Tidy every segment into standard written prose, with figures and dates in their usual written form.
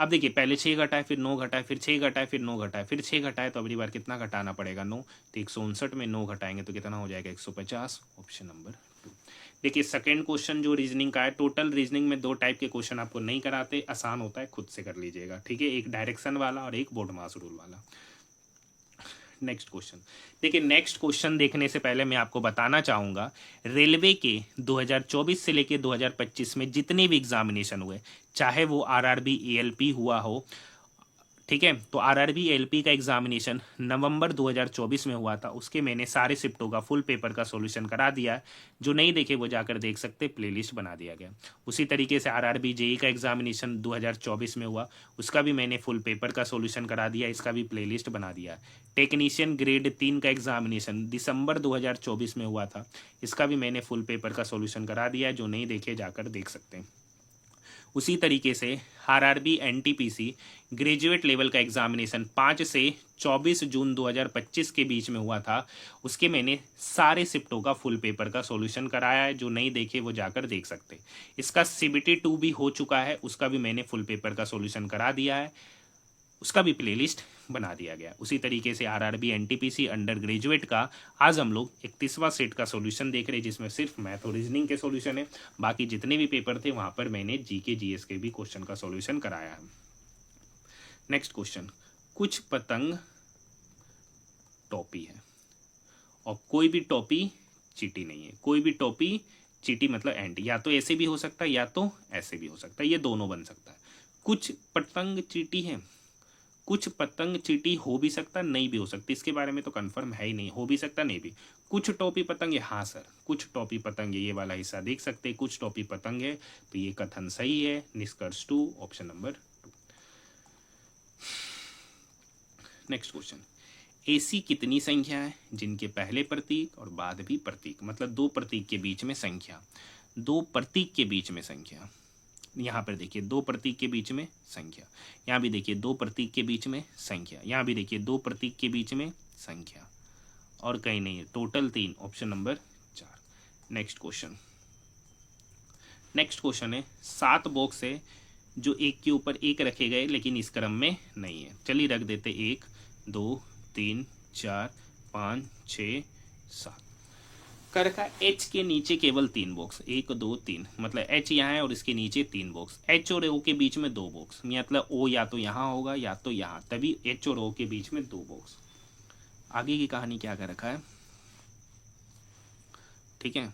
अब देखिए पहले 6 घटाए, फिर 9 घटाए, फिर 6 घटाए, फिर 9 घटाए, फिर 6 घटाए, तो अगली बार कितना घटाना पड़ेगा 9, तो 159 में 9 घटाएंगे तो कितना हो जाएगा 150, ऑप्शन नंबर 2। देखिए सेकंड क्वेश्चन जो रीजनिंग का है, टोटल रीजनिंग में 2 टाइप के क्वेश्चन आपको नहीं कराते, आसान होता है, खुद से कर लीजिएगा, ठीक है, एक डायरेक्शन वाला और एक बोर्ड मास रूल वाला। नेक्स्ट क्वेश्चन देखिए, नेक्स्ट क्वेश्चन देखने से पहले मैं आपको बताना चाहूँगा, रेलवे के 2024 से लेके 2025 में जितने भी एग्जामिनेशन हुए, चाहे वो आरआरबी एएलपी हुआ हो, ठीक है, तो आरआरबी एएलपी का एग्जामिनेशन नवंबर 2024 में हुआ था, उसके मैंने सारे शिफ्टों का फुल पेपर का सॉल्यूशन करा दिया है, जो नहीं देखे वो जाकर देख सकते, प्लेलिस्ट बना दिया गया। उसी तरीके से आरआरबी जेई का एग्जामिनेशन 2024 में हुआ, उसका भी मैंने फुल पेपर का सॉल्यूशन करा दिया, इसका भी प्लेलिस्ट बना दिया है। टेक्नीशियन ग्रेड 3 का एग्जामिनेशन दिसंबर 2024 में हुआ था, इसका भी मैंने फुल पेपर का सॉल्यूशन करा दिया है, जो नहीं देखे जाकर देख सकते हैं। उसी तरीके से आरआरबी एनटीपीसी ग्रेजुएट लेवल का एग्जामिनेशन 5 से 24 जून 2025 के बीच में हुआ था, उसके मैंने सारे शिफ्टों का फुल पेपर का सॉल्यूशन कराया है, जो नहीं देखे वो जाकर देख सकते। इसका सीबीटी 2 भी हो चुका है, उसका भी मैंने फुल पेपर का सॉल्यूशन करा दिया है, उसका भी प्लेलिस्ट बना दिया गया। उसी तरीके से आरआरबी एनटीपीसी अंडर ग्रेजुएट का आज हम लोग 31वां सेट का सॉल्यूशन देख रहे हैं, जिसमें सिर्फ मैथ और रीजनिंग के सॉल्यूशन है, बाकी जितने भी पेपर थे वहां पर मैंने जीके जीएस के भी क्वेश्चन का सॉल्यूशन कराया है। नेक्स्ट क्वेश्चन, कुछ पतंग टोपी है और कोई भी टोपी चीटी नहीं है। कोई भी टोपी चीटी मतलब एंटी, या तो ऐसे भी हो सकता है या तो ऐसे भी हो सकता है, ये दोनों बन सकता है। कुछ पतंग चीटी है, कुछ पतंग चीटी हो भी सकता, नहीं भी हो सकती, इसके बारे में तो कंफर्म है ही नहीं, हो भी सकता नहीं भी। कुछ टोपी पतंग है, हाँ सर कुछ टोपी पतंग है, ये वाला हिस्सा देख सकते हैं, कुछ टोपी पतंग है, तो ये कथन सही है, निष्कर्ष 2, ऑप्शन नंबर 2। नेक्स्ट क्वेश्चन, ऐसी कितनी संख्या है जिनके पहले प्रतीक और बाद भी प्रतीक, मतलब दो प्रतीक के बीच में संख्या, दो प्रतीक के बीच में संख्या, यहाँ पर देखिए दो प्रतीक के बीच में संख्या, यहाँ भी देखिए दो प्रतीक के बीच में संख्या, यहाँ भी देखिए दो प्रतीक के बीच में संख्या, और कहीं नहीं है, total 3, option number 4। Next question, next question है 7 बॉक्स है जो एक के ऊपर एक रखे गए लेकिन इस क्रम में नहीं है, चलिए रख देते 1 2 3 4 5 6 7, कर रखा एच के नीचे केवल 3 बॉक्स, 1 2 3, मतलब एच यहाँ है और इसके नीचे 3 बॉक्स, एच और ओ के बीच में 2 बॉक्स, मतलब ओ या तो यहाँ होगा या तो यहाँ, तभी एच और ओ के बीच में 2 बॉक्स। आगे की कहानी क्या कर रखा है, ठीक है,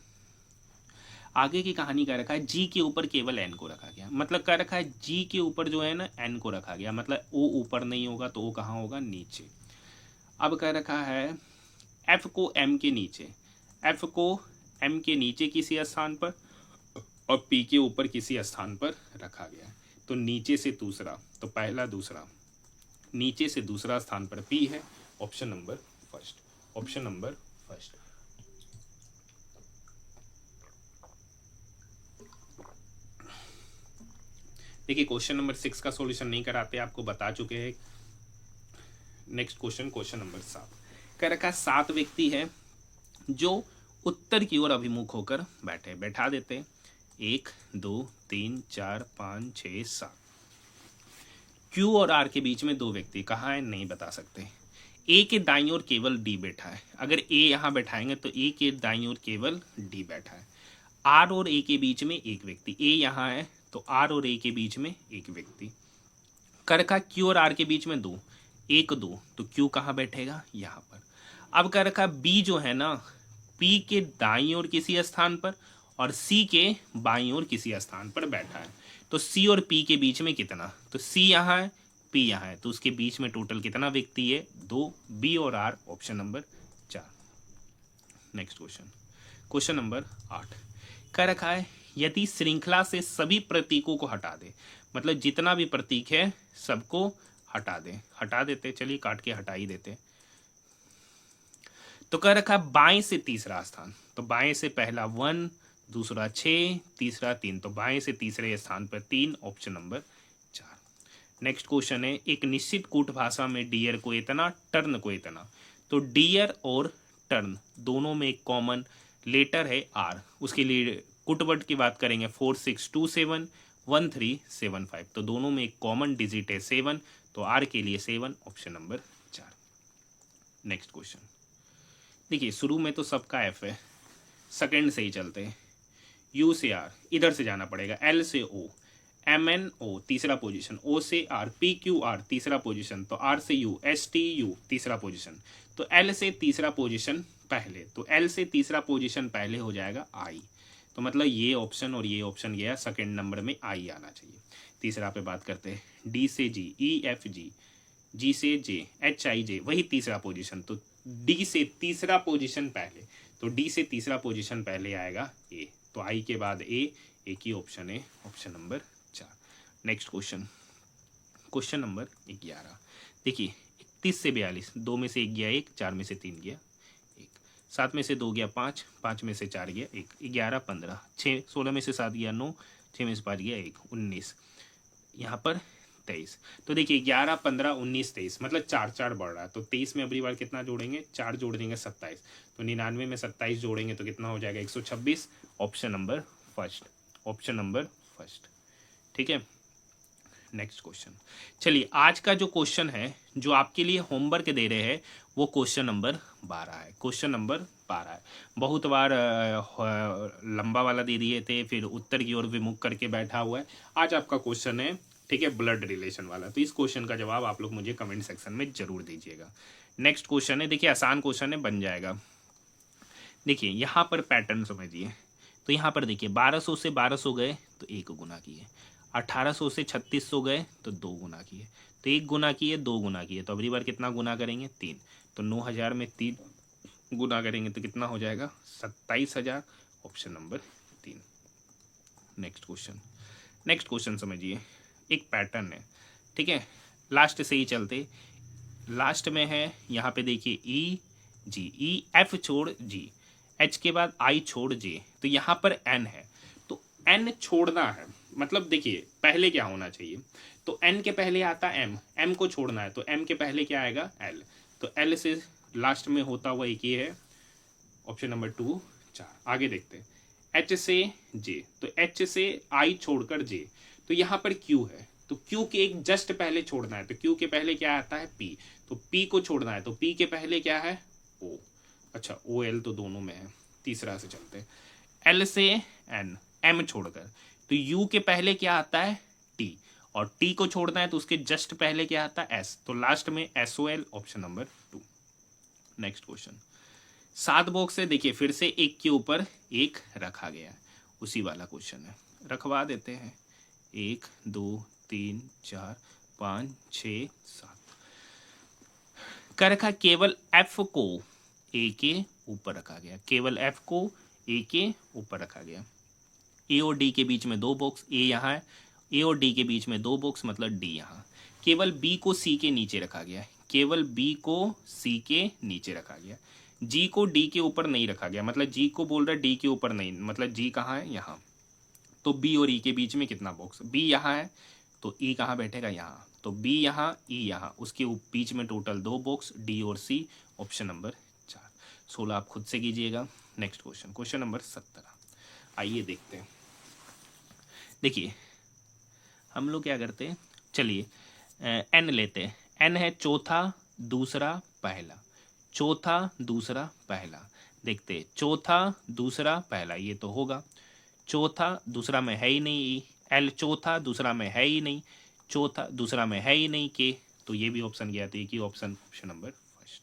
आगे की कहानी क्या रखा है, जी के ऊपर केवल एन को रखा गया, मतलब क्या रखा है, जी के ऊपर जो है ना एन को रखा गया, मतलब ओ ऊपर नहीं होगा तो ओ कहाँ होगा, नीचे। अब क्या रखा है, एफ को एम के नीचे, एफ को एम के नीचे किसी स्थान पर और पी के ऊपर किसी स्थान पर रखा गया है, तो नीचे से दूसरा, तो पहला दूसरा, नीचे से दूसरा स्थान पर पी है, option number first, option number first. देखिए क्वेश्चन नंबर 6 का सॉल्यूशन नहीं कराते, आपको बता चुके हैं। नेक्स्ट क्वेश्चन, क्वेश्चन नंबर 7 कह रखा है 7 व्यक्ति है जो उत्तर की ओर अभिमुख होकर बैठे, बैठा देते 1 2 3 4 5 6 7। क्यू और आर के बीच में 2 व्यक्ति कहाँ है नहीं बता सकते। ए के दाईं ओर केवल डी बैठा है, अगर ए यहाँ बैठाएंगे तो ए के दाईं ओर केवल डी बैठा है। आर और ए के बीच में एक व्यक्ति, ए यहाँ है तो आर और ए के बीच में एक व्यक्ति। कर रखा क्यू और आर के बीच में 2, 1 2, तो क्यू कहाँ बैठेगा यहाँ पर। अब कर रखा बी जो है ना पी के दाईं ओर किसी स्थान पर और सी के बाईं ओर किसी स्थान पर बैठा है, तो सी और पी के बीच में कितना, तो सी यहाँ है पी यहाँ है, तो उसके बीच में टोटल कितना व्यक्ति है 2, बी और R, option number 4। Next question, question number 8 कह रखा है यदि श्रृंखला से सभी प्रतीकों को हटा दे, मतलब जितना भी प्रतीक है सबको हटा दे, हटा देते, चलिए काट के हटा ही देते, तो कह रखा बाएं से तीसरा स्थान, तो बाएं से पहला 1, दूसरा 6, तीसरा 3, तो बाएं से तीसरे स्थान पर 3, ऑप्शन नंबर 4। नेक्स्ट क्वेश्चन है एक निश्चित कूट भाषा में डियर को इतना, टर्न को इतना, तो डियर और टर्न दोनों में एक कॉमन लेटर है आर, उसके लिए कुटवर्ड की बात करेंगे 4 6 2 7, 1375, तो दोनों में एक कॉमन डिजिट है 7, तो आर के लिए 7, ऑप्शन नंबर 4। नेक्स्ट क्वेश्चन देखिए, शुरू में तो सबका एफ है, सेकंड से ही चलते हैं। यू से आर इधर से जाना पड़ेगा, एल से ओ, एम एन ओ तीसरा पोजीशन, ओ से आर, पी क्यू आर तीसरा पोजीशन, तो आर से यू, एस टी यू तीसरा पोजीशन, तो एल से तीसरा पोजीशन पहले, तो एल से तीसरा पोजीशन पहले हो जाएगा आई, तो मतलब ये ऑप्शन और ये ऑप्शन गया, सेकंड नंबर में आई आना चाहिए। तीसरा पे बात करते हैं, डी से जी, ई एफ जी, जी से जे, एच आई जे वही तीसरा पोजीशन, तो डी से तीसरा पोजीशन पहले, तो डी से तीसरा पोजीशन पहले आएगा ए, तो आई के बाद ए, एक ही ऑप्शन है, option number 4। Next question, question number 11। देखिए 31 से 42, 2 में से 1 गया 1, 4 में से 3 गया 1, 7 में से 2 गया 5, 5 में से 4 गया 1, 11 15, 6 16 में से 7 गया 9, 6 में से 5 गया 1, 19, यहाँ पर 23। तो देखिए 11 15 19 23, मतलब 4 4 बढ़ रहा है, तो 23 में अगली बार कितना जोड़ेंगे, 4 जोड़ देंगे 27, तो 99 में 27 जोड़ेंगे तो कितना हो जाएगा 126, option number first, option number first. ठीक है, नेक्स्ट क्वेश्चन। चलिए आज का जो क्वेश्चन है जो आपके लिए होमवर्क दे रहे हैं वो क्वेश्चन नंबर 12 है, क्वेश्चन नंबर 12 है। बहुत बार लंबा वाला दे दिए थे, फिर उत्तर की ओर विमुख करके बैठा हुआ है। आज आपका क्वेश्चन है, ठीक है, ब्लड रिलेशन वाला, तो इस क्वेश्चन का जवाब आप लोग मुझे कमेंट सेक्शन में जरूर दीजिएगा। नेक्स्ट क्वेश्चन है, देखिए आसान क्वेश्चन है, बन जाएगा। देखिए यहाँ पर पैटर्न समझिए, तो यहाँ पर देखिए 1200 से 1200 गए तो 1 गुना किए, 1800 से 3600 गए तो 2 गुना किए, तो 1 गुना किए 2 गुना किए, तो अगली बार कितना गुना करेंगे 3, तो 9000 में 3 गुना करेंगे तो कितना हो जाएगा 27000, option number 3। Next question, next question समझिए, एक पैटर्न है, ठीक है, लास्ट से ही चलते, लास्ट में है यहाँ पे देखिए ई जी, ई एफ छोड़ जी, एच के बाद आई छोड़ जे, तो यहाँ पर एन है, तो एन छोड़ना है, मतलब देखिए पहले क्या होना चाहिए, तो एन के पहले आता एम, एम को छोड़ना है तो एम के पहले क्या आएगा एल, तो एल से लास्ट में होता हुआ एक ही है, ऑप्शन नंबर 2 4। आगे देखते हैं, एच से जे, तो एच से आई छोड़कर जे, तो यहाँ पर क्यू है, तो क्यू के एक जस्ट पहले छोड़ना है, तो क्यू के पहले क्या आता है पी, तो पी को छोड़ना है, तो पी के पहले क्या है ओ, अच्छा ओ एल तो दोनों में है। तीसरा से चलते हैं, एल से एन, एम छोड़कर, तो यू के पहले क्या आता है टी, और टी को छोड़ना है तो उसके जस्ट पहले क्या आता है एस, तो लास्ट में S O L, option number 2। Next question, 7 box है, देखिए फिर से एक के ऊपर एक रखा गया है, उसी वाला क्वेश्चन है, रखवा देते हैं, 1 2 3 4 5 6 7 कर रखा, केवल एफ को ए के ऊपर रखा गया, केवल एफ को ए के ऊपर रखा गया, ए और डी के बीच में 2 बॉक्स, ए यहाँ है, ए और डी के बीच में 2 बॉक्स, मतलब डी यहाँ, केवल बी को सी के नीचे रखा गया, केवल बी को सी के नीचे रखा गया, जी को डी के ऊपर नहीं रखा गया, मतलब जी को बोल रहा है डी के ऊपर नहीं, मतलब जी कहाँ है यहाँ, तो बी और ई के बीच में कितना बॉक्स, बी यहाँ है तो ई कहाँ बैठेगा यहाँ, तो बी यहाँ ई यहाँ, उसके बीच में टोटल 2 बॉक्स, डी और सी, ऑप्शन नंबर 4। 16 आप खुद से कीजिएगा। नेक्स्ट क्वेश्चन, क्वेश्चन नंबर 17, आइए देखते हैं। देखिए हम लोग क्या करते हैं, चलिए एन लेते हैं, एन है चौथा दूसरा पहला, चौथा दूसरा पहला, देखते हैं चौथा दूसरा पहला, ये तो होगा, चौथा दूसरा में है ही नहीं, एल चौथा दूसरा में है ही नहीं, चौथा दूसरा में है ही नहीं के, तो ये भी ऑप्शन गया, तो एक ही option, option number first.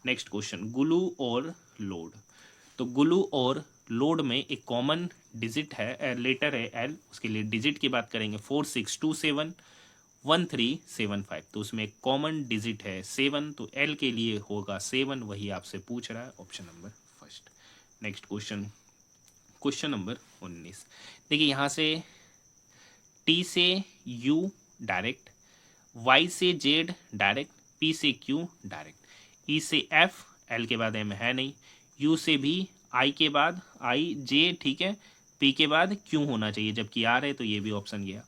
Next question, glue और लोड, तो ग्लू और लोड में एक कॉमन डिजिट है, लेटर है एल, उसके लिए डिजिट की बात करेंगे, 46271375, तो उसमें एक कॉमन डिजिट है 7, तो एल के लिए होगा 7, वही आपसे पूछ रहा है, option number first. Next question, question number 19, देखिए यहाँ से टी से यू डायरेक्ट, वाई से जेड डायरेक्ट, पी से क्यू डायरेक्ट, ई से एफ, एल के बाद एम है नहीं, यू से भी, आई के बाद आई जे, ठीक है, पी के बाद क्यू होना चाहिए जबकि आर है, तो ये भी ऑप्शन गया,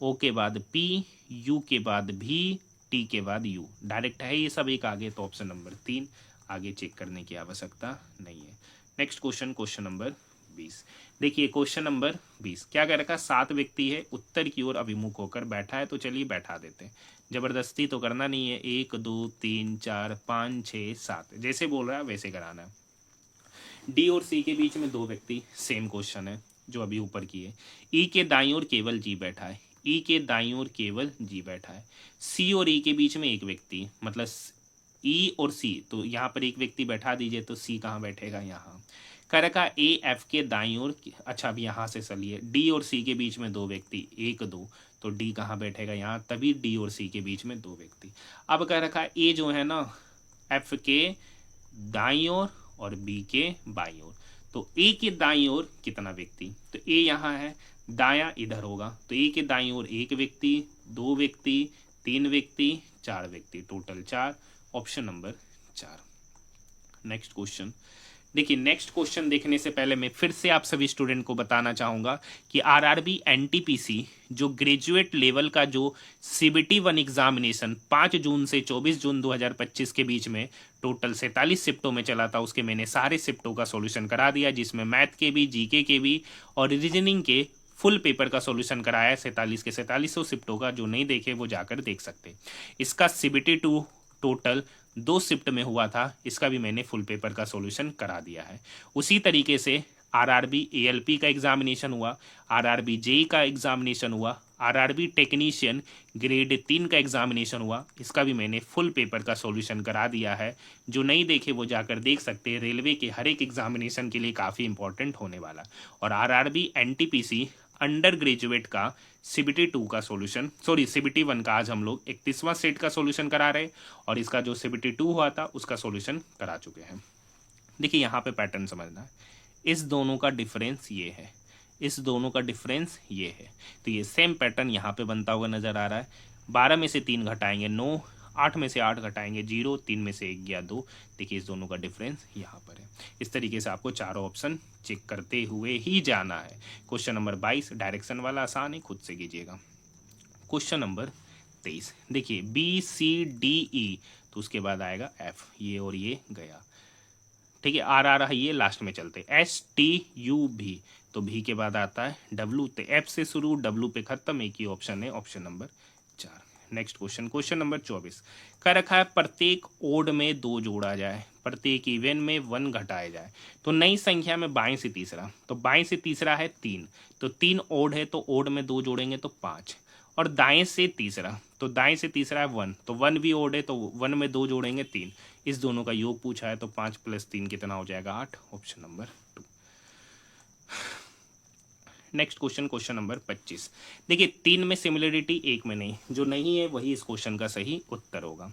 ओ के बाद पी, यू के बाद भी, टी के बाद यू, डायरेक्ट है ये सब एक आगे, तो ऑप्शन नंबर 3, आगे चेक करने की आवश्यकता नहीं है। Next question, question number 20। देखिए क्वेश्चन नंबर 20 क्या कह रखा, 7 व्यक्ति है, उत्तर की ओर अभिमुख होकर बैठा है, तो चलिए बैठा देते हैं, जबरदस्ती तो करना नहीं है। 1 2 3 4 5 6 7 जैसे बोल रहा है वैसे कराना है। डी और सी के बीच में 2 व्यक्ति, सेम क्वेश्चन है जो अभी ऊपर की है। ई के दाईं ओर केवल जी बैठा है, ई के दाईं ओर केवल जी बैठा है। सी और ई के बीच में एक व्यक्ति, मतलब ई और सी, तो यहाँ पर एक व्यक्ति बैठा दीजिए, तो सी कहाँ बैठेगा, यहाँ। कह रखा ए एफ के दाईं ओर, अच्छा अब यहाँ से चलिए, डी और सी के बीच में 2 व्यक्ति, 1 2, तो डी कहाँ बैठेगा, यहाँ, तभी डी और सी के बीच में 2 व्यक्ति। अब कह रखा ए जो है ना एफ के दाईं ओर और बी के बाईं ओर, तो ए के दाईं ओर कितना व्यक्ति, तो ए यहाँ है, दायां इधर होगा, तो ए के दाईं ओर 1 व्यक्ति, 2 व्यक्ति, 3 व्यक्ति, 4 व्यक्ति, total 4, option number 4। Next question देखिए, नेक्स्ट क्वेश्चन देखने से पहले मैं फिर से आप सभी स्टूडेंट को बताना चाहूँगा कि आरआरबी एनटीपीसी जो ग्रेजुएट लेवल का जो सीबीटी 1 एग्जामिनेशन 5 जून से 24 जून 2025 के बीच में टोटल 47 शिफ्टों में चला था, उसके मैंने सारे शिफ्टों का सॉल्यूशन करा दिया, जिसमें मैथ के भी, जीके के भी और रीजनिंग के फुल पेपर का सॉल्यूशन कराया है। 47 के 4700 शिफ्टों का, जो नहीं देखे वो जाकर देख सकते। इसका सीबीटी 2 टोटल 2 शिफ्ट में हुआ था, इसका भी मैंने फुल पेपर का सॉल्यूशन करा दिया है। उसी तरीके से आरआरबी एएलपी का एग्जामिनेशन हुआ, आरआरबी जेई का एग्जामिनेशन हुआ, आरआरबी टेक्नीशियन ग्रेड 3 का एग्जामिनेशन हुआ, इसका भी मैंने फुल पेपर का सॉल्यूशन करा दिया है। जो नहीं देखे वो जाकर देख सकते हैं, रेलवे के हर एक एग्जामिनेशन के लिए काफ़ी इंपॉर्टेंट होने वाला। और आरआरबी एनटीपीसी अंडर ग्रेजुएट का सीबीटी 2 का सॉल्यूशन, सॉरी सीबीटी 1 का आज हम लोग 31वां सेट का सॉल्यूशन करा रहे हैं, और इसका जो सीबीटी 2 हुआ था उसका सॉल्यूशन करा चुके हैं। देखिए यहाँ पे पैटर्न समझना है, इस दोनों का डिफरेंस ये है, इस दोनों का डिफरेंस ये है, तो ये सेम पैटर्न यहाँ पे बनता हुआ नजर आ रहा है। 12 में से 3 घटाएंगे 9, 8 में से 8 घटाएंगे 0, 3 में से 1 गया 2। देखिए इस दोनों का डिफरेंस यहाँ पर है। इस तरीके से आपको चारों ऑप्शन चेक करते हुए ही जाना है। क्वेश्चन नंबर 22 डायरेक्शन वाला आसान है, खुद से कीजिएगा। क्वेश्चन नंबर 23 देखिए, बी सी डी ई, तो उसके बाद आएगा एफ, ये और ये गया, ठीक है। आर आ रहा है, ये लास्ट में चलते, एस टी यू भी, तो भी के बाद आता है डब्लू, तो एफ से शुरू डब्लू पे खत्म, एक ही ऑप्शन है, option number 4। Next question, question number 24 का रखा है, प्रत्येक ओड में 2 जोड़ा जाए, प्रत्येक इवन में 1 घटाया जाए, तो नई संख्या में बाएं से तीसरा, तो बाएं से तीसरा है 3, तो 3 ओड है, तो ओड में 2 जोड़ेंगे तो 5, और दाएं से तीसरा, तो दाएं से तीसरा है 1, तो 1 भी ओड है, तो 1 में 2 जोड़ेंगे 3, इस दोनों का योग पूछा है, तो 5 + 3 कितना हो जाएगा 8, option number 2। Next question, question number 25 देखिए, 3 में सिमिलरिटी 1 में नहीं, जो नहीं है वही इस क्वेश्चन का सही उत्तर होगा।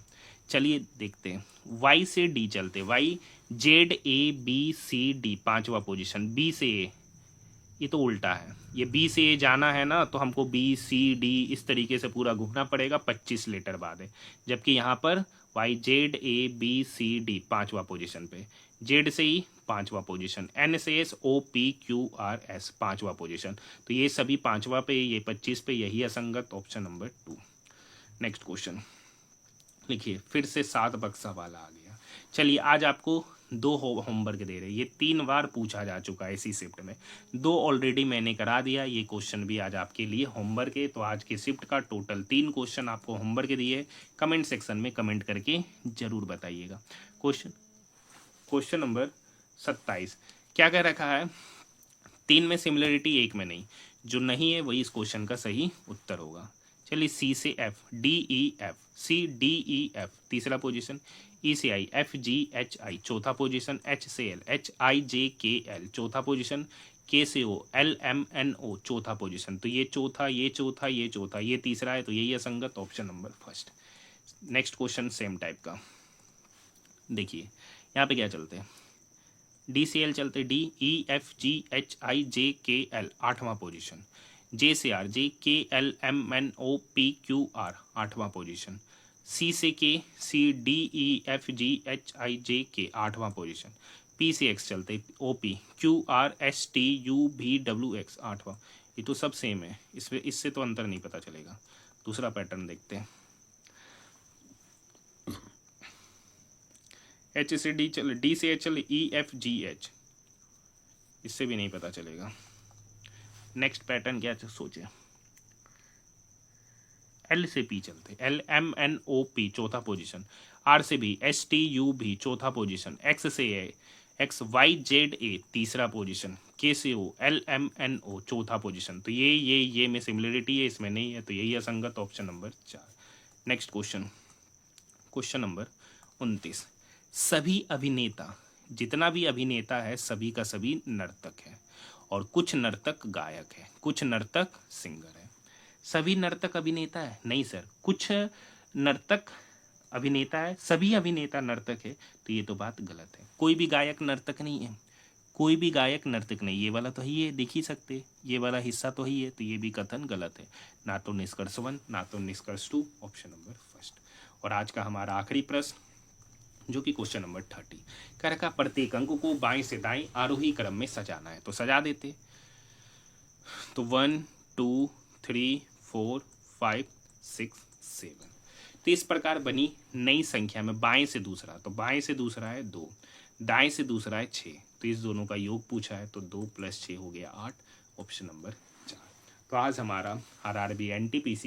चलिए देखते हैं, वाई से डी चलते, Y Z A B C D, 5वां पोजीशन, बी से ए, ये तो उल्टा है, ये बी से ए जाना है ना, तो हमको बी सी डी इस तरीके से पूरा घूमना पड़ेगा, 25 लेटर बाद है, जबकि यहाँ पर Y Z A B C D 5वां पोजीशन पे, जेड से ई 5वां पोजीशन, एन से S O P Q R S 5वां पोजीशन, तो ये सभी 5वां पे, ये 25 पे, यही असंगत, ऑप्शन नंबर 2। नेक्स्ट क्वेश्चन लिखिए, फिर से 7 बक्सा वाला आ गया। चलिए आज आपको 2 होमवर्क दे रहे हैं, ये 3 बार पूछा जा चुका है इसी शिफ्ट में, 2 ऑलरेडी मैंने करा दिया, ये क्वेश्चन भी आज आपके लिए होमवर्क है। तो आज की शिफ्ट का टोटल 3 क्वेश्चन आपको होमवर्क दिए, कमेंट सेक्शन में कमेंट करके जरूर बताइएगा। क्वेश्चन नंबर 27 क्या कह रखा है, 3 में सिमिलरिटी 1 में नहीं, जो नहीं है वही इस क्वेश्चन का सही उत्तर होगा। चलिए सी से F, D E F, C D E F तीसरा पोजीशन, ई से I, F G H I चौथा पोजीशन, एच से L, H I J K L चौथा पोजीशन, के से O, L M N O चौथा position, तो ये चौथा, ये चौथा, ये चौथा, ये तीसरा है, तो यही असंगत, option number first. Next question same type का, देखिए यहाँ पे क्या चलते हैं, डी से एल चलते, D E F G H I J K L 8वां पोजीशन, जे से R, J K L M N O P Q R 8वां पोजीशन, सी से K, C D E F G H I J K 8वां position, P से X चलते, O P Q R S T U भी W X 8वां, ये तो सब सेम है, इससे तो अंतर नहीं पता चलेगा। दूसरा पैटर्न देखते हैं, एच से डी चले, डी से एच चले, ई एफ जी एच, इससे भी नहीं पता चलेगा। नेक्स्ट पैटर्न क्या सोचे, एल से पी चलते, L M N O P चौथा पोजीशन, आर से बी, एस टी यू भी चौथा पोजीशन, एक्स से A, X Y Z A तीसरा पोजीशन, के से O, L M N O चौथा पोजीशन। तो ये में सिमिलरिटी है, इसमें नहीं है, तो यही असंगत, option number 4। Next question, question number 29। सभी अभिनेता, जितना भी अभिनेता है सभी का सभी नर्तक है, और कुछ नर्तक गायक है, कुछ नर्तक सिंगर है। सभी नर्तक अभिनेता है? नहीं सर, कुछ नर्तक अभिनेता है, सभी अभिनेता नर्तक है, तो ये तो बात गलत है। कोई भी गायक नर्तक नहीं है, कोई भी गायक नर्तक नहीं, ये वाला तो ही है, देख ही सकते, ये वाला हिस्सा तो ही है, तो ये भी कथन गलत है। ना तो निष्कर्ष 1, ना तो निष्कर्ष 2, ऑप्शन नंबर फर्स्ट। और आज का हमारा आखिरी प्रश्न जो कि क्वेश्चन नंबर 30, कह रखा प्रत्येक अंक को बाएं से दाएं आरोही क्रम में सजाना है, तो सजा देते। तो 1 2 3 4 5 6 7, तो इस प्रकार बनी नई संख्या में बाएं से दूसरा, तो बाएं से दूसरा है 2, दाएं से दूसरा है 6, तो इस दोनों का योग पूछा है, तो 2 + 6 हो गया 8, ऑप्शन नंबर 4। तो आज हमारा RRB NTPC